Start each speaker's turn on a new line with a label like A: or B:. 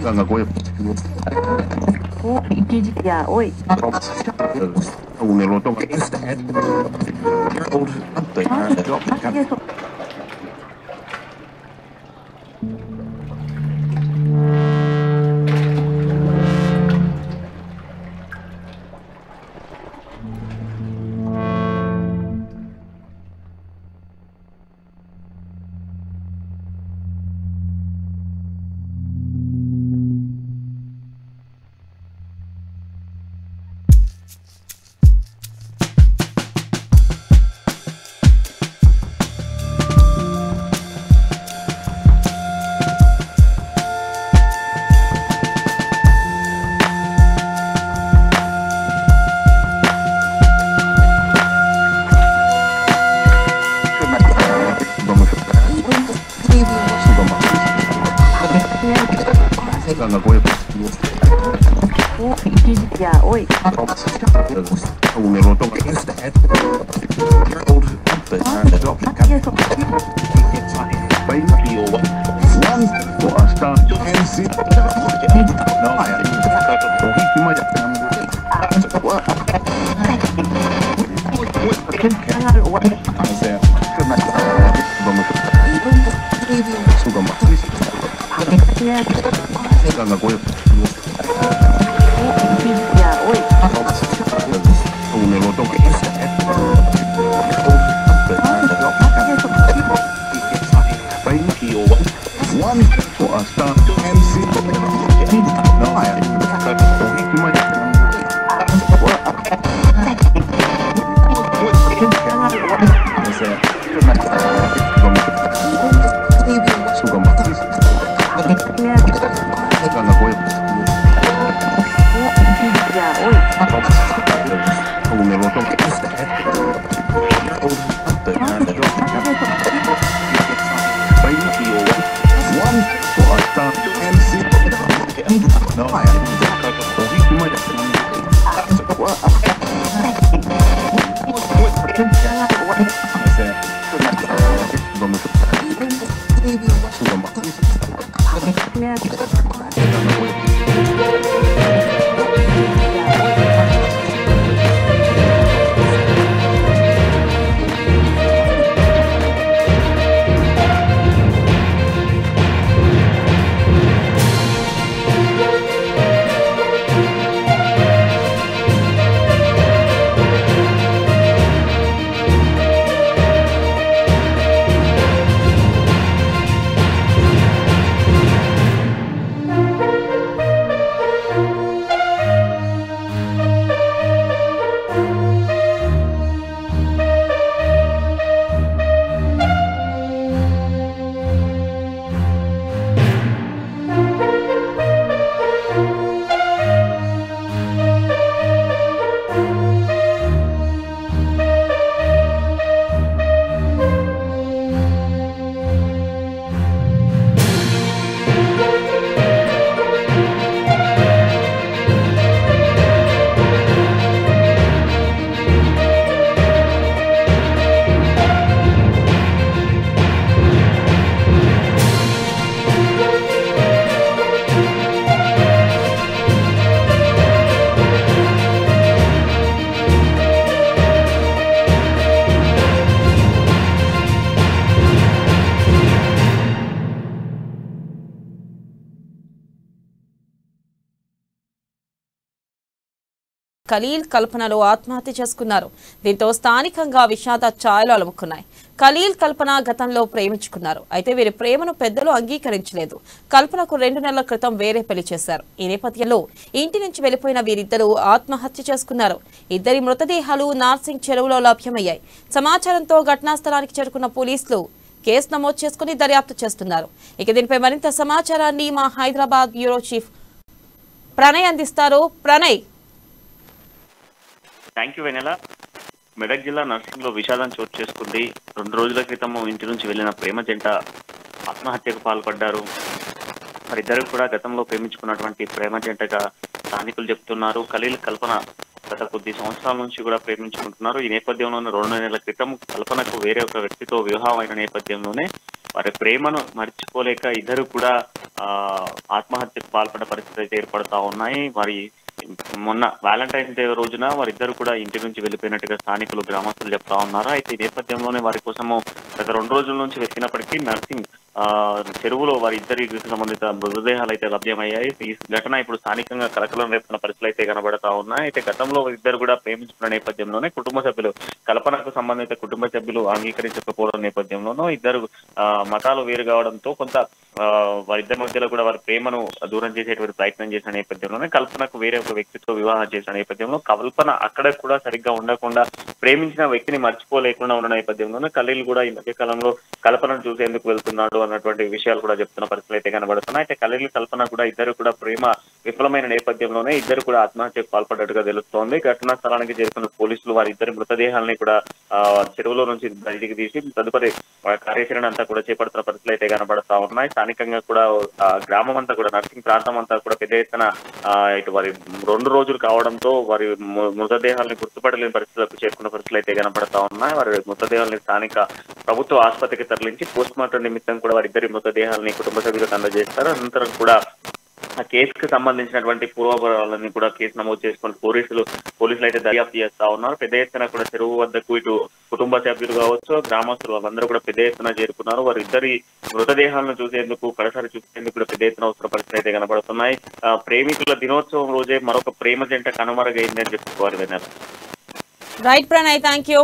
A: お、一時や、おい。お、一時や、おい。ఖలీల్ కల్పనలో ఆత్మహత్య చేసుకున్నారు. దీంతో స్థానికంగా విషాద ఛాయలు అలుముకున్నాయి. ఖలీల్ కల్పన గతంలో ప్రేమించుకున్నారు. అయితే వీరి ప్రేమను పెద్దలు అంగీకరించలేదు. కల్పనకు 2 నెలల క్రితం వేరే పెళ్లి చేశారు. ఈ నేపథ్యంలో ఇంటి నుంచి వెళ్లిపోయిన వీరిద్దరూ ఆత్మహత్య చేసుకున్నారు. ఇద్దరి మృతదేహాలు నార్సింగ్ చెరువులో లభ్యమయ్యాయి. సమాచారంతో ఘటనా స్థలానికి చేరుకున్న పోలీసులు కేసు నమోదు చేసుకుని దర్యాప్తు చేస్తున్నారు. ఇక దీనిపై మరింత సమాచారాన్ని మా హైదరాబాద్ బ్యూరో చీఫ్ ప్రణయ్ అందిస్తారు. ప్రణయ్.
B: థ్యాంక్ యూ వెనెల. మెదక్ జిల్లా నర్సింగ్ లో విషాదం చోటు చేసుకుంది. 2 రోజుల క్రితం ఇంటి నుంచి వెళ్లిన ప్రేమ జంట ఆత్మహత్యకు పాల్పడ్డారు. వారిద్దరు కూడా గతంలో ప్రేమించుకున్నటువంటి ప్రేమ జంటగా స్థానికులు చెప్తున్నారు. ఖలీల్ కల్పన గత కొద్ది సంవత్సరాల నుంచి కూడా ప్రేమించుకుంటున్నారు. ఈ నేపథ్యంలోనే 2 నెలల క్రితం కల్పనకు వేరే ఒక వ్యక్తితో వివాహం అయిన నేపథ్యంలోనే వారి ప్రేమను మర్చిపోలేక ఇద్దరు కూడా ఆత్మహత్యకు పాల్పడ్డ పరిస్థితులు అయితే ఏర్పడతా ఉన్నాయి. వారి మొన్న వ్యాలంటైన్స్ డే రోజున వారిద్దరు కూడా ఇంటి నుంచి వెళ్ళిపోయినట్టుగా స్థానికులు గ్రామస్తులు చెప్తా ఉన్నారు. అయితే ఈ నేపథ్యంలోనే వారి కోసము గత 2 రోజుల నుంచి వెతికినప్పటికీ నర్సింగ్ చెరువులో వారిద్దరికి సంబంధిత మృతదేహాలు అయితే లభ్యమయ్యాయి. ఈ ఘటన ఇప్పుడు స్థానికంగా కలకలం రేపుతున్న పరిస్థితులు అయితే కనబడతా ఉన్నాయి. అయితే గతంలో ఇద్దరు కూడా ప్రేమించుకున్న నేపథ్యంలోనే కుటుంబ సభ్యులు కల్పనకు సంబంధిత కుటుంబ సభ్యులు అంగీకరించకపోవడం నేపథ్యంలోనూ ఇద్దరు మతాలు వేరు కావడంతో కొంత వారిద్దరి మధ్యలో కూడా వారి ప్రేమను దూరం చేసేటువంటి ప్రయత్నం చేసిన నేపథ్యంలోనే కల్పనకు వేరే ఒక వ్యక్తితో వివాహం చేసిన నేపథ్యంలో కల్పన అక్కడ కూడా సరిగ్గా ఉండకుండా ప్రేమించిన వ్యక్తిని మర్చిపోలేకుండా ఉన్న నేపథ్యంలోనే ఖలీల్ కూడా ఈ మధ్య కాలంలో కల్పనను చూసేందుకు వెళ్తున్నాడు అన్నటువంటి విషయాలు కూడా చెప్తున్న పరిస్థితులు అయితే కనబడుతున్నాయి. అయితే ఖలీల్ కల్పన కూడా ఇద్దరు కూడా ప్రేమ విఫలమైన నేపథ్యంలోనే ఇద్దరు కూడా ఆత్మహత్యకు పాల్పడ్డట్టుగా తెలుస్తోంది. ఘటనా స్థలానికి చేరుకున్న పోలీసులు వారిద్దరి మృతదేహాలని కూడా చెరువులో నుంచి బయటికి తీసి తదుపరి కార్యాచరణ అంతా కూడా చేపడుతున్న పరిస్థితులు అయితే కనబడతా ఉన్నాయి. స్థానికంగా కూడా గ్రామం అంతా కూడా నర్సింగ్ ప్రాంతం అంతా కూడా పెద్ద ఎత్తున ఇటు వారి 2 రోజులు కావడంతో వారి మృతదేహాలను గుర్తుపడలేని పరిస్థితులకు చేరుకున్న పరిస్థితులు అయితే కనబడతా ఉన్నాయి. వారి మృతదేహాలని స్థానిక ప్రభుత్వ ఆసుపత్రికి తరలించి పోస్ట్ మార్టం నిమిత్తం కూడా వారిద్దరి మృతదేహాలని కుటుంబ సభ్యులకు అందజేస్తారు. అనంతరం కూడా ఆ కేసుకు సంబంధించినటువంటి పూర్వాపరాలని కూడా కేసు నమోదు చేసుకుని పోలీసులు అయితే దర్యాప్తు చేస్తా ఉన్నారు. పెద్ద ఎత్తున కూడా చెరువు వద్దకు ఇటు కుటుంబ సభ్యులు కావచ్చు గ్రామస్తులు వాళ్ళందరూ కూడా పెద్ద ఎత్తున చేరుకున్నారు. వారి ఇద్దరి మృతదేహాలను చూసేందుకు కడసారి చూసేందుకు కూడా పెద్ద ఎత్తున అవసర పరిస్థితులు అయితే కనబడుతున్నాయి. ప్రేమికుల దినోత్సవం రోజే మరొక ప్రేమ జంట కనుమరుగైందని చెప్పుకోవాలి.
A: Right Pranay, thank you.